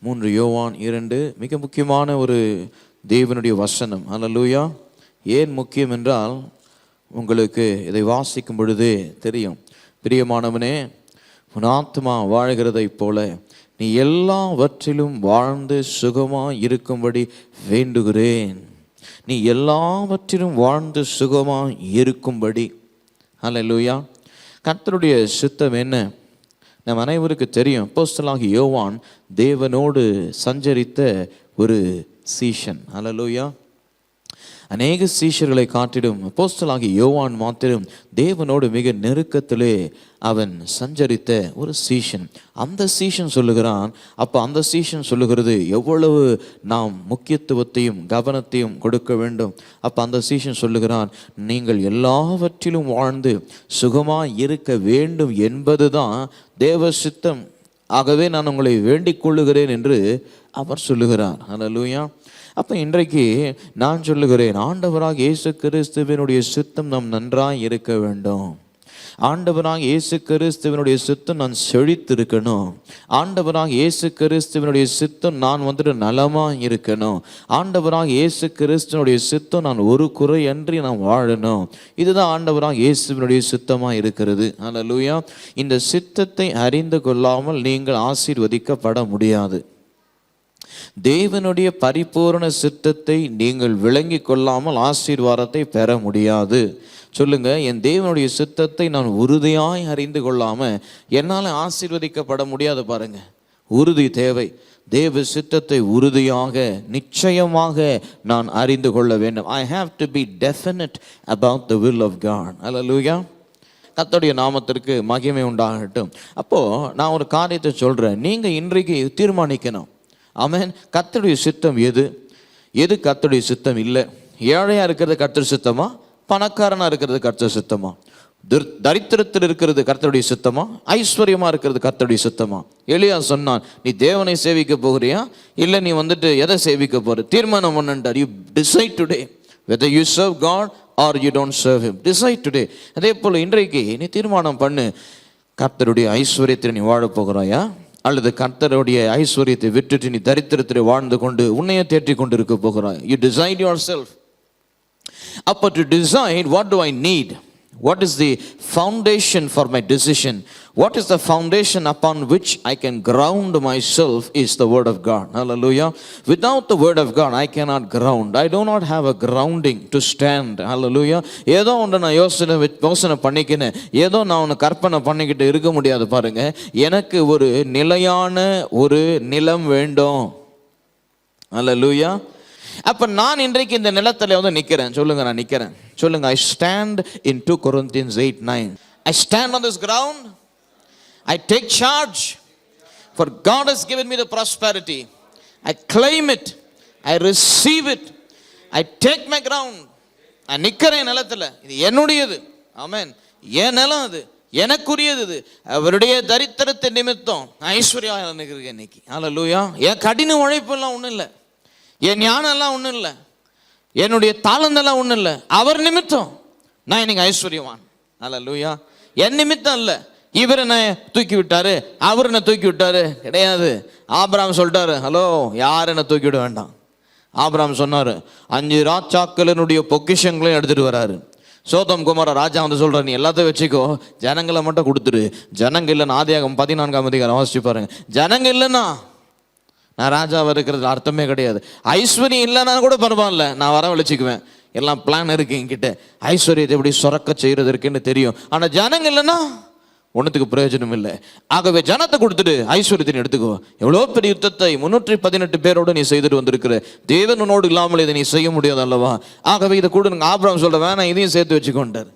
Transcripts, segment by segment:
3 யோவான் 2 மிக முக்கியமான ஒரு தேவனுடைய வசனம். அல்லேலூயா. ஏன் முக்கியம் என்றால் உங்களுக்கு இதை வாசிக்கும் பொழுதே தெரியும். பிரியமானவனே, உன் ஆத்மா வாழ்கிறதைப் போல நீ எல்லாவற்றிலும் வாழ்ந்து சுகமாய் இருக்கும்படி வேண்டுகிறேன். நீ எல்லாவற்றிலும் வாழ்ந்து சுகமாய் இருக்கும்படி. அல்லேலூயா. கர்த்தருடைய சித்தம் என்ன? நம் அனைவருக்கு தெரியும். அப்போஸ்தலனாகிய யோவான் தேவனோடு சஞ்சரித்த ஒரு சீஷன். அல்லேலூயா. அநேக சீஷர்களை காட்டிலும் அப்போஸ்தலனாகிய யோவான் மாத்திரம் தேவனோடு மிக நெருக்கத்திலே அவன் சஞ்சரித்த ஒரு சீஷன். அந்த சீஷன் சொல்லுகிறான், அப்போ அந்த சீஷன் சொல்லுகிறது எவ்வளவு நாம் முக்கியத்துவத்தையும் கவனத்தையும் கொடுக்க வேண்டும். அப்போ அந்த சீஷன் சொல்லுகிறான், நீங்கள் எல்லாவற்றிலும் வாழ்ந்து சுகமாய் இருக்க வேண்டும் என்பதுதான் தேவ சித்தம். ஆகவே நான் உங்களை வேண்டிக் கொள்ளுகிறேன் என்று அவர் சொல்லுகிறார். அல்லேலூயா. அப்போ இன்றைக்கு நான் சொல்லுகிறேன், ஆண்டவராக இயேசு கிறிஸ்துவினுடைய சித்தம் நாம் நன்றாய் இருக்க வேண்டும். ஆண்டவராக இயேசு கிறிஸ்துவினுடைய சித்தம் நான் செழித்திருக்கணும். ஆண்டவராக இயேசு கிறிஸ்துவினுடைய சித்தம் நான் நலமாக இருக்கணும். ஆண்டவராக இயேசு கிறிஸ்துவனுடைய சித்தம் நான் ஒரு குறையன்றி நான் வாழணும். இதுதான் ஆண்டவராக இயேசுவினுடைய சித்தமாக இருக்கிறது. அல்லேலூயா. இந்த சித்தத்தை அறிந்து கொள்ளாமல் நீங்கள் ஆசீர்வதிக்கப்பட முடியாது. தேவனுடைய பரிபூரண சித்தத்தை நீங்கள் விளங்கி கொள்ளாமல் ஆசீர்வாதத்தை பெற முடியாது. சொல்லுங்க, என் தேவனுடைய சித்தத்தை நான் உறுதியாய் அறிந்து கொள்ளாம என்னால் ஆசீர்வதிக்கப்பட முடியாது. பாருங்க, உறுதி தேவை. தேவ சித்தத்தை உறுதியாக நிச்சயமாக நான் அறிந்து கொள்ள வேண்டும். I have to be definite about the will of God. Hallelujah. கர்த்தருடைய நாமத்திற்கு மகிமை உண்டாகட்டும். அப்போ நான் ஒரு காரியத்தை சொல்றேன், நீங்க இன்றைக்கு தீர்மானிக்கணும். ஆமென். கர்த்தருடைய சித்தம் எது எது கர்த்தருடைய சித்தம் இல்லை? ஏழையா இருக்கிறது கர்த்தர் சித்தமா? பணக்காரனா இருக்கிறது கர்த்தர் சித்தமா? தரித்திரத்தில் இருக்கிறது கர்த்தருடைய சித்தமா? ஐஸ்வர்யமா இருக்கிறது கர்த்தருடைய சித்தமா? எலியா சொன்னான், நீ தேவனை சேவிக்க போகிறியா இல்லை நீ எதை சேவிக்க போற? தீர்மானம் பண்ணுன்றார். You decide today whether you serve God or you don't serve him. Decide today. அதே போல இன்றைக்கு நீ தீர்மானம் பண்ணு, கர்த்தருடைய ஐஸ்வர்யத்தில் நீ வாழ போகிறாயா அல்லது கர்த்தருடைய ஐஸ்வர்யத்தை விட்டுட்டு நீ தரித்திரத்தில் வாழ்ந்து கொண்டு உன்னையே தேற்றி கொண்டு இருக்க போகிறாய்? You decide yourself. அப்போ to decide what do I need, what is the foundation for my decision, what is the foundation upon which I can ground myself is the word of God. Hallelujah. Without the word of God I cannot ground. I do not have a grounding to stand. Hallelujah. ஏதோ ஒன்று நான் யோசனை பண்ணிக்கினேன், ஏதோ நான் ஒன்று கற்பனை பண்ணிக்கிட்டு இருக்க முடியாது. பாருங்க, எனக்கு ஒரு நிலையான ஒரு நிலம் வேண்டும். Hallelujah. அப்ப நான் இன்றைக்கு இந்த நிலத்துல நிக்கிறேன். சொல்லுங்க, நான் நிக்கிறேன். சொல்லுங்க, I stand in 2 Corinthians 8:9. I stand on this ground. I take charge. For God has given me the prosperity. I claim it. I receive it. I take my ground. நான் நிக்கிறேன் நிலத்துல. இது என்னுடையது. ஆமென். என் நிலம் அது, எனக்குரியது. இது அவருடைய தரித்திரத்தை நிமித்தம் ஐஸ்வர்யா நிக்கிறேன் இன்னைக்கு. ஹல்லேலூயா. என் கடின உழைப்பு எல்லாம் ஒண்ணும் இல்லை, என் ஞானம் எல்லாம் ஒன்றும் இல்லை, என்னுடைய தாளந்தெல்லாம் ஒன்றும் இல்லை. அவர் நிமித்தம் நான் இன்னைக்கு ஐஸ்வர்யவான். ஹல்லேலூயா. என் நிமித்தம் இல்லை. இவர் என்ன தூக்கி விட்டாரு, அவர் என்ன தூக்கி விட்டாரு கிடையாது. ஆபிரகாம் சொல்லிட்டாரு, ஹலோ, யார் என்ன தூக்கி விட வேண்டாம். ஆபிரகாம் சொன்னாரு, 5 ராஜாக்களினுடைய பொக்கிஷங்களையும் எடுத்துட்டு வராரு. சோதம் குமார ராஜா சொல்றாரு, நீ எல்லாத்தையும் வச்சுக்கோ, ஜனங்களை மட்டும் கொடுத்துரு. ஜனங்க இல்லைன்னா ஆதியாகமம் 14ஆம் அதிகாரம் வாசிச்சு பாருங்க. ஜனங்க இல்லைன்னா நான் ராஜாவாக இருக்கிறது அர்த்தமே கிடையாது. ஐஸ்வர்யம் இல்லைன்னா கூட பரவாயில்ல, நான் வரவழைச்சிக்குவேன். எல்லாம் பிளான் இருக்கு என்கிட்ட, ஐஸ்வர்யத்தை எப்படி சுரக்க செய்யறது இருக்குன்னு தெரியும். ஆனால் ஜனங்க இல்லைன்னா ஒன்றுத்துக்கு பிரயோஜனம் இல்லை. ஆகவே ஜனத்தை கொடுத்துட்டு ஐஸ்வர்யத்தை எடுத்துக்கோ. எவ்வளோ பெரிய யுத்தத்தை 318 பேரோடு நீ செய்துட்டு வந்திருக்கிற, தேவன் உன்னோடு இல்லாமல் இதை நீ செய்ய முடியாது அல்லவா? ஆகவே இதை கூட ஆபிரகாம் சொல்ற, வேணாம், இதையும் சேர்த்து வச்சுக்கோண்டார்.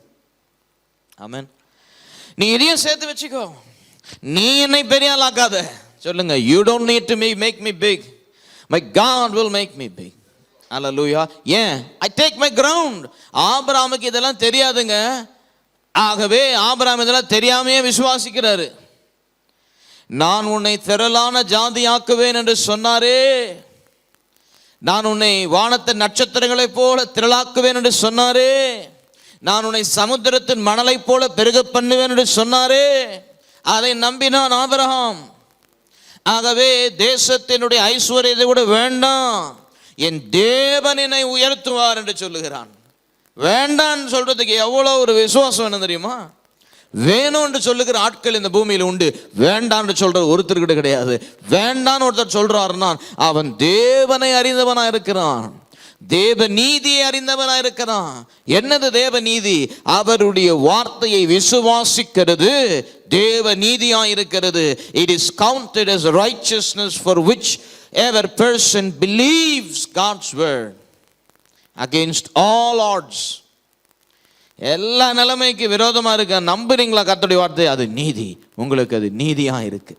ஆமென். நீ இதையும் சேர்த்து வச்சுக்கோ, நீ என்னை பெரிய ஆளாக்காத. சொல்லுங்க, you don't need to make me big. My God will make me big. Hallelujah. ஏன்? I take my ground. ஆபிரகாமுக்கு இதெல்லாம் தெரியாதுங்க. ஆகவே ஆபிரகாம் இதெல்லாம் தெரியாமையே விசுவாசிக்கிறாரு. நான் உன்னை திரளான ஜாதியாக்குவேன் என்று சொன்னாரே, நான் உன்னை வானத்தின் நட்சத்திரங்களைப் போல திரளாக்குவேன் என்று சொன்னாரே, நான் உன்னை சமுத்திரத்தின் மணலை போல பெருக பண்ணுவேன் என்று சொன்னாரே, அதை நம்பினான் ஆபிரகாம். ஆகவே தேசத்தினுடைய ஐஸ்வர்யத்தை கூட வேண்டாம், என் தேவன் என்னை உயர்த்துவார் என்று சொல்லுகிறான். வேண்டான்னு சொல்றதுக்கு எவ்வளோ ஒரு விசுவாசம் வேணும் தெரியுமா? வேணும்னு சொல்லுகிற ஆட்கள் இந்த பூமியில் உண்டு. வேண்டான்னு சொல்ற ஒருத்தர் கூட கிடையாது. வேண்டான்னு ஒருத்தர் சொல்றாருன்னா அவன் தேவனை அறிந்தவனா இருக்கிறான், தேவ நீதியை அறிந்தவனா இருக்கிறான். என்னது தேவ நீதி? அவருடைய வார்த்தையை விசுவாசிக்கிறது தேவ நீதியா இருக்கிறது. It is counted as righteousness for which ever person believes God's word against all odds. எல்லா நிலைமைக்கு விரோதமா இருக்க நம்புறீங்களா கர்த்தருடைய வார்த்தை? அது நீதி, உங்களுக்கு அது நீதியா இருக்கு.